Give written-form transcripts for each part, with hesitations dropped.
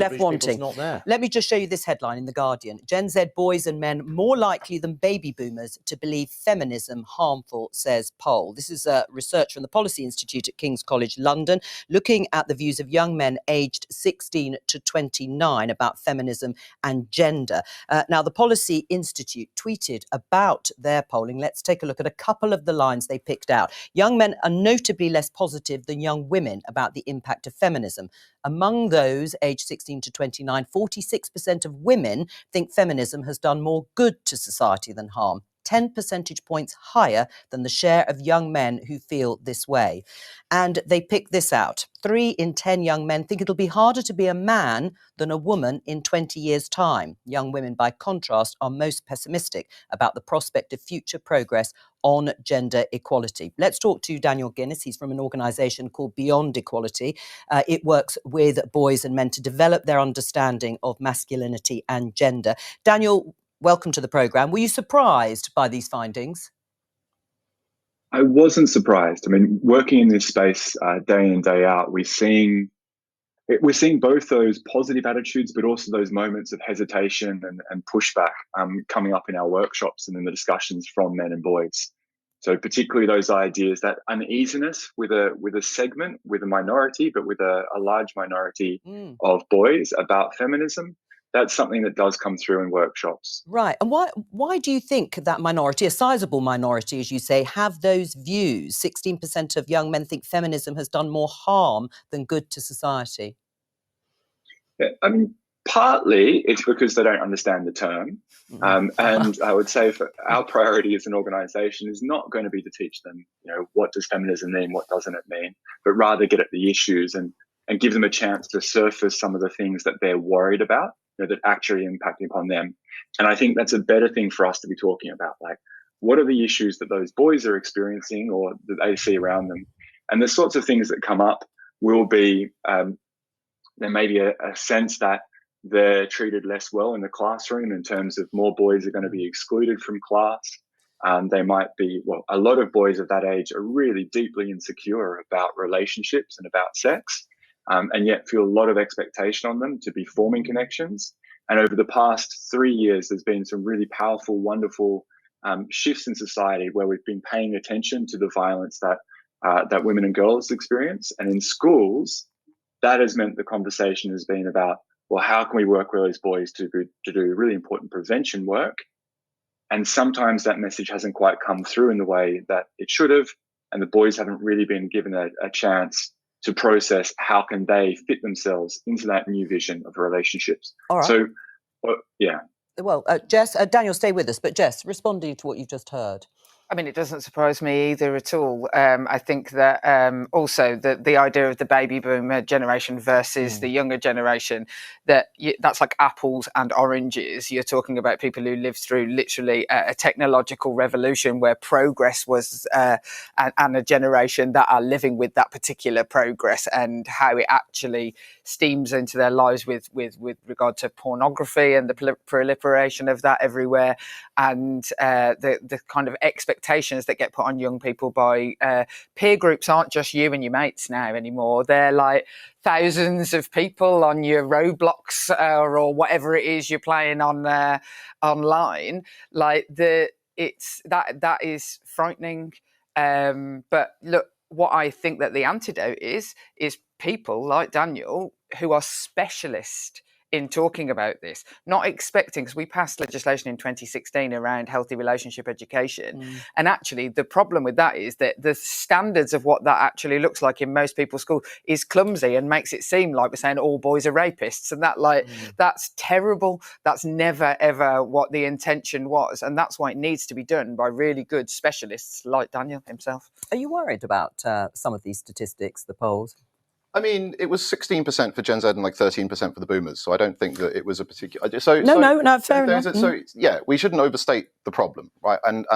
left wanting. Not there. Let me just show you this headline in The Guardian. Gen Z boys and men more likely than baby boomers to believe feminism harmful, says poll. This is research from the Policy Institute at King's College London, looking at the views of young men aged 16 to 29 about feminism and gender. Now, the Policy Institute tweeted about their polling. Let's take a look at a couple of the lines they picked out. Young men are notably less positive than young women about the impact of feminism. Among those aged 16 to 29, 46% of women think feminism has done more good to society than harm. 10 percentage points higher than the share of young men who feel this way. And they pick this out. 3 in 10 young men think it'll be harder to be a man than a woman in 20 years' time. Young women, by contrast, are most pessimistic about the prospect of future progress on gender equality. Let's talk to Daniel Guinness. He's from an organisation called Beyond Equality. It works with boys and men to develop their understanding of masculinity and gender. Daniel, welcome to the programme. Were you surprised by these findings? I wasn't surprised. I mean, working in this space day in, day out, we're seeing both those positive attitudes, but also those moments of hesitation and pushback coming up in our workshops and in the discussions from men and boys. So particularly those ideas, that uneasiness with a segment, with a minority, but with a large minority of boys about feminism. That's something that does come through in workshops. Right. And why do you think that minority, a sizable minority, as you say, have those views? 16% of young men think feminism has done more harm than good to society. Yeah, I mean, partly it's because they don't understand the term. And I would say for our priority as an organisation is not going to be to teach them, what does feminism mean, what doesn't it mean, but rather get at the issues and give them a chance to surface some of the things that they're worried about, that actually impacting upon them. And I think that's a better thing for us to be talking about. Like, what are the issues that those boys are experiencing or that they see around them? And the sorts of things that come up will be, there may be a sense that they're treated less well in the classroom in terms of more boys are going to be excluded from class. They might be, a lot of boys of that age are really deeply insecure about relationships and about sex. And yet feel a lot of expectation on them to be forming connections. And over the past 3 years, there's been some really powerful, wonderful shifts in society where we've been paying attention to the violence that women and girls experience. And in schools, that has meant the conversation has been about, how can we work with those boys to do really important prevention work? And sometimes that message hasn't quite come through in the way that it should have. And the boys haven't really been given a chance to process how can they fit themselves into that new vision of relationships. All right. So, yeah. Well, Jess, Daniel, stay with us. But Jess, responding to what you've just heard. I mean, it doesn't surprise me either at all. I think that also the idea of the baby boomer generation versus the younger generation, that's like apples and oranges. You're talking about people who lived through literally a technological revolution where progress was, and a generation that are living with that particular progress and how it actually steams into their lives with regard to pornography and the proliferation of that everywhere, and the kind of expectations that get put on young people by peer groups aren't just you and your mates now anymore. They're like thousands of people on your Roblox or whatever it is you're playing on online. Like that is frightening. But look, what I think that the antidote is people like Daniel who are specialists in talking about this, not expecting, because we passed legislation in 2016 around healthy relationship education. And actually the problem with that is that the standards of what that actually looks like in most people's school is clumsy and makes it seem like we're saying all boys are rapists. And that that's terrible. That's never, ever what the intention was. And that's why it needs to be done by really good specialists like Daniel himself. Are you worried about some of these statistics, the polls? I mean, it was 16% for Gen Z and like 13% for the boomers. So I don't think that it was a particular. No, fair enough. So yeah, we shouldn't overstate the problem, right? And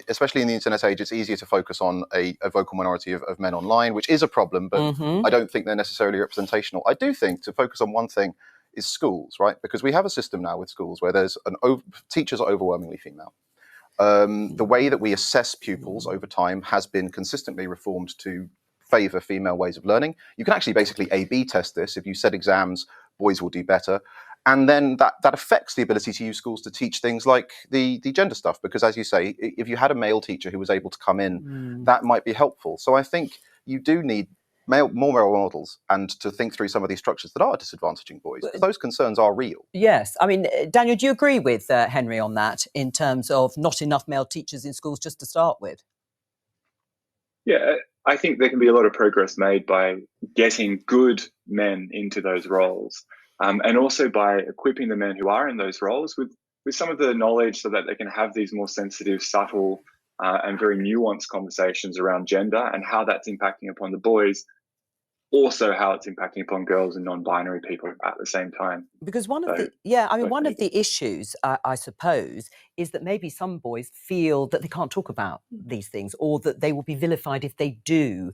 especially in the internet age, it's easier to focus on a vocal minority of men online, which is a problem. But I don't think they're necessarily representational. I do think to focus on one thing is schools, right? Because we have a system now with schools where there's teachers are overwhelmingly female. The way that we assess pupils over time has been consistently reformed to favour female ways of learning. You can actually basically A/B test this. If you set exams boys will do better. And then that affects the ability to use schools to teach things like the gender stuff, because as you say, if you had a male teacher who was able to come in, that might be helpful. So I think you do need more male models and to think through some of these structures that are disadvantaging boys, because those concerns are real. Yes. I mean, Daniel, do you agree with Henry on that in terms of not enough male teachers in schools just to start with? Yeah, I think there can be a lot of progress made by getting good men into those roles, and also by equipping the men who are in those roles with some of the knowledge so that they can have these more sensitive, subtle, and very nuanced conversations around gender and how that's impacting upon the boys, also how it's impacting upon girls and non-binary people at the same time. Because one of So, one of the issues, I suppose, is that maybe some boys feel that they can't talk about these things, or that they will be vilified if they do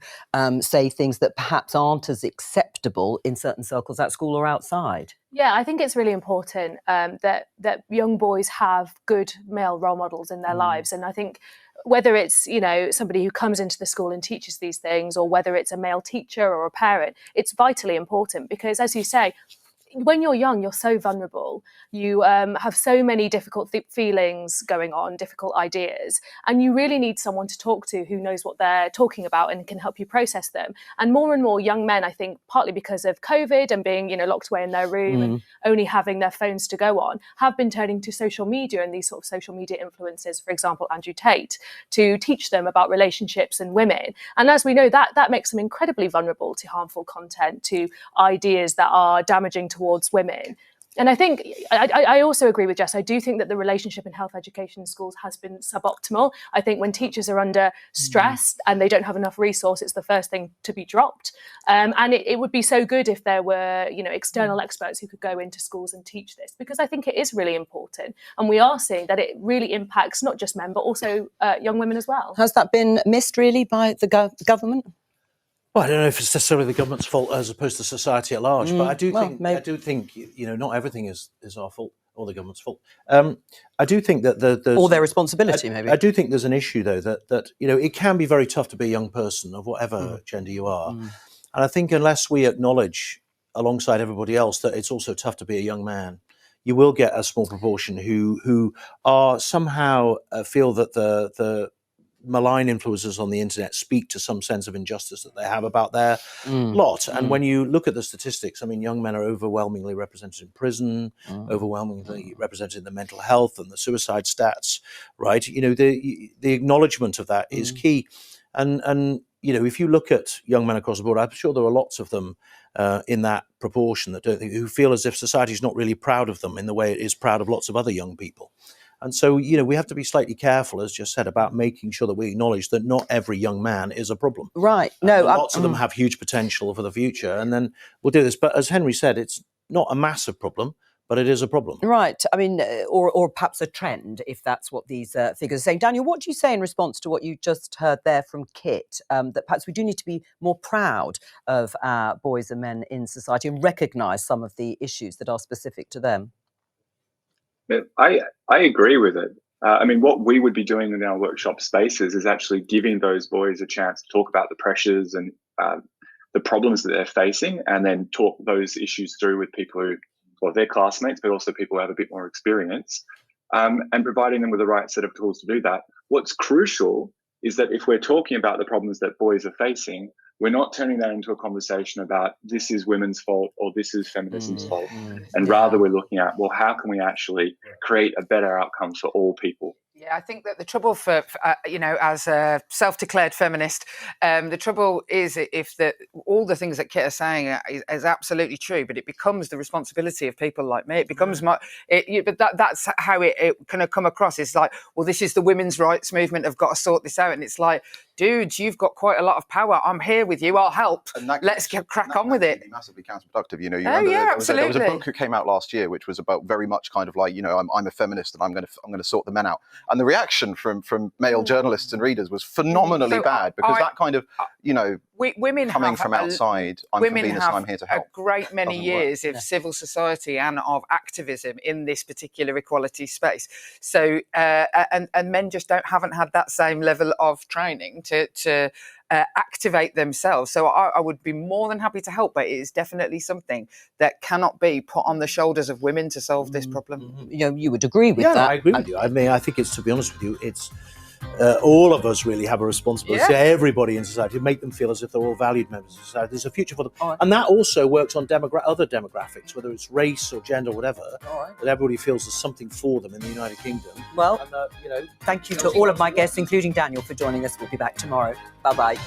say things that perhaps aren't as acceptable in certain circles at school or outside. Yeah, I think it's really important that young boys have good male role models in their lives, and I think whether it's somebody who comes into the school and teaches these things, or whether it's a male teacher or a parent, it's vitally important because, as you say, when you're young, you're so vulnerable. You have so many difficult feelings going on, difficult ideas, and you really need someone to talk to who knows what they're talking about and can help you process them. And more young men, I think, partly because of COVID and being locked away in their room and only having their phones to go on, have been turning to social media and these sort of social media influencers, for example, Andrew Tate, to teach them about relationships and women. And as we know, that makes them incredibly vulnerable to harmful content, to ideas that are damaging towards women. And I think I also agree with Jess. I do think that the relationship in health education in schools has been suboptimal. I think when teachers are under stress and they don't have enough resource, it's the first thing to be dropped. And it would be so good if there were external experts who could go into schools and teach this, because I think it is really important. And we are seeing that it really impacts not just men, but also young women as well. Has that been missed really by the government? Well, I don't know if it's necessarily the government's fault as opposed to society at large, but I do think not everything is our fault or the government's fault. I do think that there's or their responsibility, maybe. I do think there's an issue though that it can be very tough to be a young person of whatever gender you are, and I think unless we acknowledge alongside everybody else that it's also tough to be a young man, you will get a small proportion who are somehow feel that the malign influences on the internet speak to some sense of injustice that they have about their lot. And when you look at the statistics, I mean, young men are overwhelmingly represented in prison, overwhelmingly represented in the mental health and the suicide stats, right? The acknowledgement of that is key. And if you look at young men across the board, I'm sure there are lots of them in that proportion that who feel as if society is not really proud of them in the way it is proud of lots of other young people. And so, we have to be slightly careful, as just said, about making sure that we acknowledge that not every young man is a problem. Right. No, lots of them have huge potential for the future, and then we'll do this. But as Henry said, it's not a massive problem, but it is a problem. Right. I mean, or perhaps a trend, if that's what these figures are saying. Daniel, what do you say in response to what you just heard there from Kit, that perhaps we do need to be more proud of our boys and men in society and recognise some of the issues that are specific to them? I agree with it. I mean, what we would be doing in our workshop spaces is actually giving those boys a chance to talk about the pressures and the problems that they're facing, and then talk those issues through with people their classmates, but also people who have a bit more experience, and providing them with the right set of tools to do that. What's crucial is that if we're talking about the problems that boys are facing, we're not turning that into a conversation about this is women's fault or this is feminism's fault. And rather we're looking at, well, how can we actually create a better outcome for all people? Yeah, I think that the trouble for as a self-declared feminist, the trouble is if all the things that Kit are saying is absolutely true, but it becomes the responsibility of people like me. It becomes but that's how it kind of come across. It's like, well, this is the women's rights movement. Have got to sort this out, and it's like, dudes, you've got quite a lot of power. I'm here with you. I'll help. Let's crack on with it. Massively counterproductive. Absolutely. There was a book that came out last year, which was about very much kind of like, I'm a feminist and I'm going to sort the men out. And the reaction from male journalists and readers was phenomenally bad, because that kind of, women coming have from outside, I'm from women Venus have and I'm here to a help. great many Doesn't years work. of civil society and of activism in this particular equality space. So and men just haven't had that same level of training to activate themselves. So I would be more than happy to help, but it is definitely something that cannot be put on the shoulders of women to solve this problem. You know, you would agree with that. I agree with you. I mean, I think it's, to be honest with you, it's all of us really have a responsibility to everybody in society to make them feel as if they're all valued members of society. There's a future for them. And that also works on other demographics, whether it's race or gender or whatever, that everybody feels there's something for them in the United Kingdom. Well, and, you know, thank you to all of my guests, including Daniel, for joining us. We'll be back tomorrow. Bye-bye.